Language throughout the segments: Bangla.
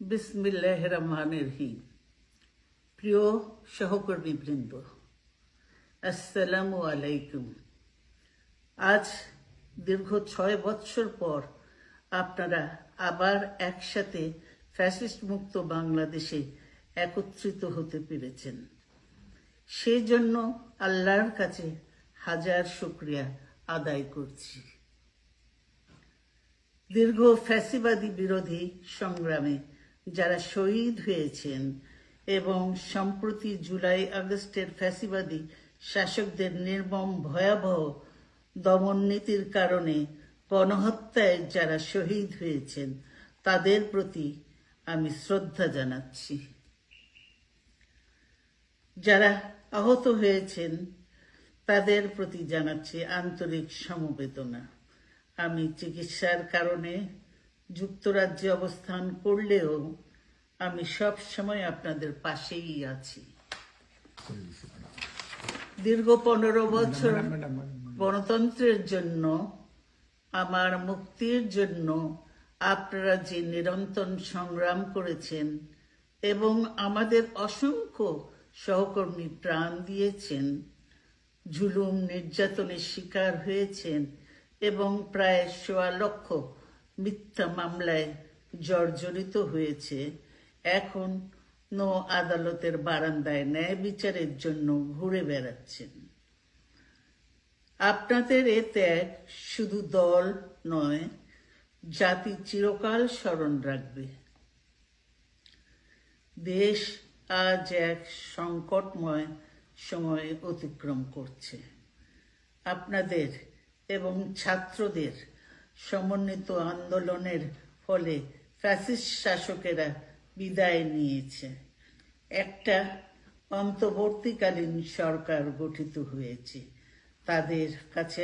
বিসমিল্লাহির রহমানির রহিম। প্রিয় সহকর্মীবৃন্দ, আসসালামু আলাইকুম। আজ দীর্ঘ 6 বছর পর আপনারা আবার একসাথে ফ্যাসিস্ট মুক্ত বাংলাদেশে একত্রিত হতে পেরেছেন। সেই জন্য আল্লাহর কাছে হাজার শুকরিয়া আদায় করছি। দীর্ঘ ফ্যাসিবাদী বিরোধী সংগ্রামে যারা শহীদ হয়েছেন এবং সম্প্রতি জুলাই আগস্টের ফ্যাসিবাদী শাসকদের নির্মম ভয়াবহ দমন নীতির কারণে গণহত্যায় যারা শহীদ হয়েছেন তাদের প্রতি আমি শ্রদ্ধা জানাচ্ছি। যারা আহত হয়েছেন তাদের প্রতি জানাচ্ছি আন্তরিক সমবেদনা। আমি চিকিৎসার কারণে যুক্তরাজ্যে অবস্থান করলেও আমি সব সময় আপনাদের পাশেই আছি। দীর্ঘ 15 বছর গণতন্ত্রের জন্য, আমার মুক্তির জন্য আপনারা যে নিরন্তর সংগ্রাম করেছেন এবং আমাদের অসংখ্য সহকর্মী প্রাণ দিয়েছেন, জুলুম নির্যাতনের শিকার হয়েছেন এবং প্রায় 1.25 লক্ষ মিথ্যা মামলায় জর্জরিত হয়েছে, এখন আদালতের বারান্দায় ন্যায় বিচারের জন্য ঘুরে বেড়াচ্ছেন। আপনাদের এ ত্যাগ শুধু দল নয়, জাতি চিরকাল স্মরণ রাখবে। দেশ আজ এক সংকটময় সময় অতিক্রম করছে। আপনাদের এবং ছাত্রদের সমন্বিত আন্দোলনের ফলে ফ্যাসিস্ট শাসকেরা বিদায় নিয়েছে। একটা অন্তর্বর্তীকালীন সরকার গঠিত হয়েছে। তাদের কাছে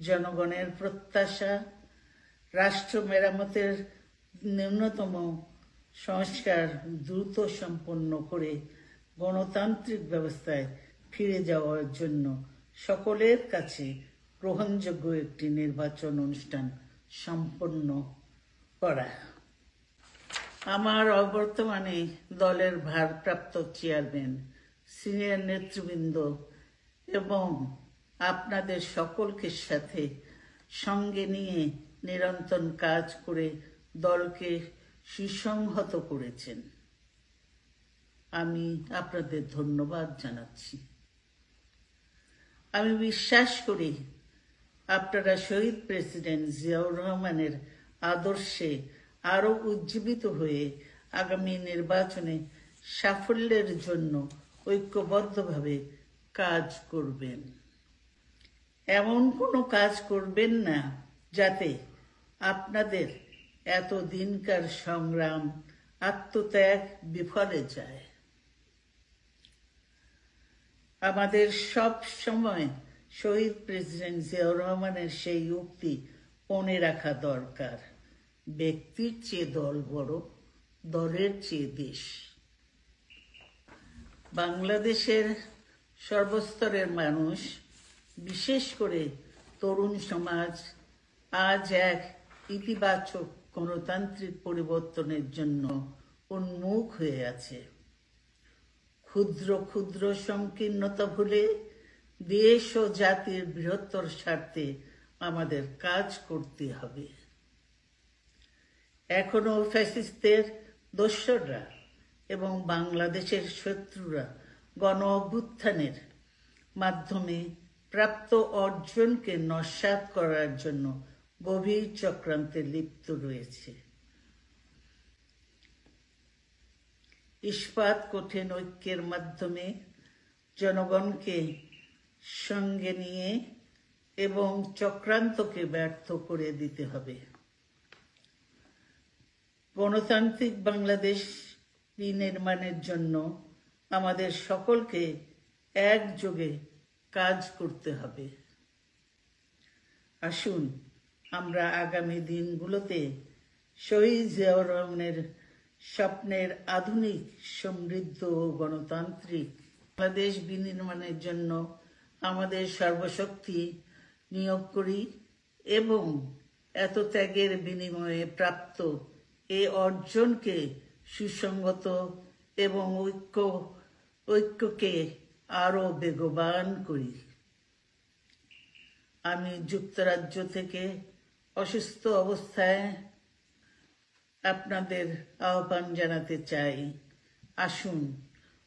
জনগণের প্রত্যাশা, রাষ্ট্র মেরামতের ন্যূনতম সংস্কার দ্রুত সম্পন্ন করে গণতান্ত্রিক ব্যবস্থায় ফিরে যাওয়ার জন্য সকলের কাছে গ্রহণযোগ্য একটি নির্বাচন অনুষ্ঠান সম্পন্ন করা। আমার অবর্তমানে দলের ভারপ্রাপ্ত চেয়ারম্যান, সিনিয়র নেতৃবৃন্দ এবং আপনাদের সকলকে সাথে সঙ্গে নিয়ে নিরন্তর কাজ করে দলকে সুসংহত করেছেন। আমি আপনাদের ধন্যবাদ জানাচ্ছি। আমি বিশ্বাস করি আপনারা শহীদ প্রেসিডেন্ট জিয়াউর রহমানের আদর্শে আরো উজ্জীবিত হয়ে আগামী নির্বাচনে সাফল্যের জন্য ঐক্যবদ্ধভাবে কাজ করবেন। এমন কোনো কাজ করবেন না যাতে আপনাদের এতদিনকার সংগ্রাম, আত্মত্যাগ বিফলে যায়। আমাদের সব সময় শহীদ প্রেসিডেন্ট জিয়াউর রহমানের সেই উক্তি মনে রাখা দরকার, ব্যক্তির চেয়ে দল বড়, দলের চেয়ে দেশ। বাংলাদেশের সর্বস্তরের মানুষ, বিশেষ করে তরুণ সমাজ আজ এক ইতিবাচক গণতান্ত্রিক পরিবর্তনের জন্য উন্মুখ হয়ে আছে। ক্ষুদ্র ক্ষুদ্র সংকীর্ণতা ভুলে দেশ ও জাতির বৃহত্তর স্বার্থে আমাদের কাজ করতে হবে। এখনো ফ্যাসিস্টদের দোসররা এবং বাংলাদেশের শত্রুরা গণ অভ্যুত্থানের মাধ্যমে প্রাপ্ত অর্জনকে নস্যাৎ করার জন্য গভীর চক্রান্তে লিপ্ত রয়েছে। ইস্পাত কঠিন ঐক্যের মাধ্যমে জনগণকে সঙ্গে নিয়ে এবং চক্রান্তকে ব্যর্থ করে দিতে হবে। গণতান্ত্রিক বাংলাদেশ বিনির্মাণের জন্য আমাদের সকলকে একযোগে কাজ করতে হবে। আসুন আমরা আগামী দিনগুলোতে শহীদ জিয়াউর রহমানের স্বপ্নের আধুনিক, সমৃদ্ধ ও গণতান্ত্রিক বাংলাদেশ বিনির্মাণের জন্য আমাদের সর্বশক্তি নিয়োগ করি এবং এত ত্যাগের বিনিময়ে প্রাপ্ত এই অর্জনকে সুসংগত এবং ঐক্যকে আরো বেগবান করি। আমি যুক্তরাজ্য থেকে অসুস্থ অবস্থায় আপনাদের আহ্বান জানাতে চাই, আসুন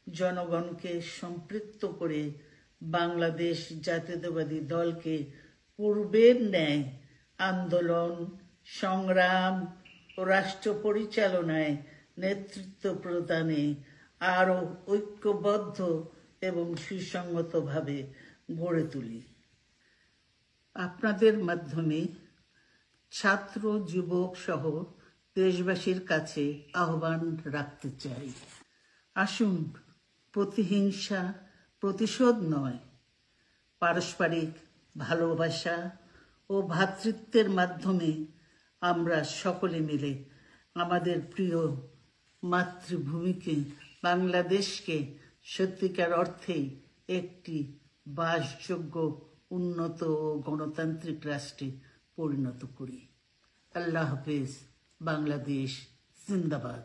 জনগণকে সম্পৃক্ত করে বাংলাদেশ জাতীয়তাবাদী দলকে পূর্বের ন্যায় আন্দোলন, সংগ্রাম ও রাষ্ট্র পরিচালনায় নেতৃত্ব প্রদানে আরো ঐক্যবদ্ধ এবং সুসংগতভাবে গড়ে তুলি। আপনাদের মাধ্যমে ছাত্র, যুবক সহ দেশবাসীর কাছে আহ্বান রাখতে চাই, আসুন প্রতিহিংসা, প্রতিশোধ নয়, পারস্পরিক ভালোবাসা ও ভ্রাতৃত্বের মাধ্যমে আমরা সকলে মিলে আমাদের প্রিয় মাতৃভূমিকে, বাংলাদেশকে সত্যিকার অর্থেই একটি বাসযোগ্য, উন্নত ও গণতান্ত্রিক রাষ্ট্রে পরিণত করি। আল্লাহ হাফেজ। বাংলাদেশ জিন্দাবাদ।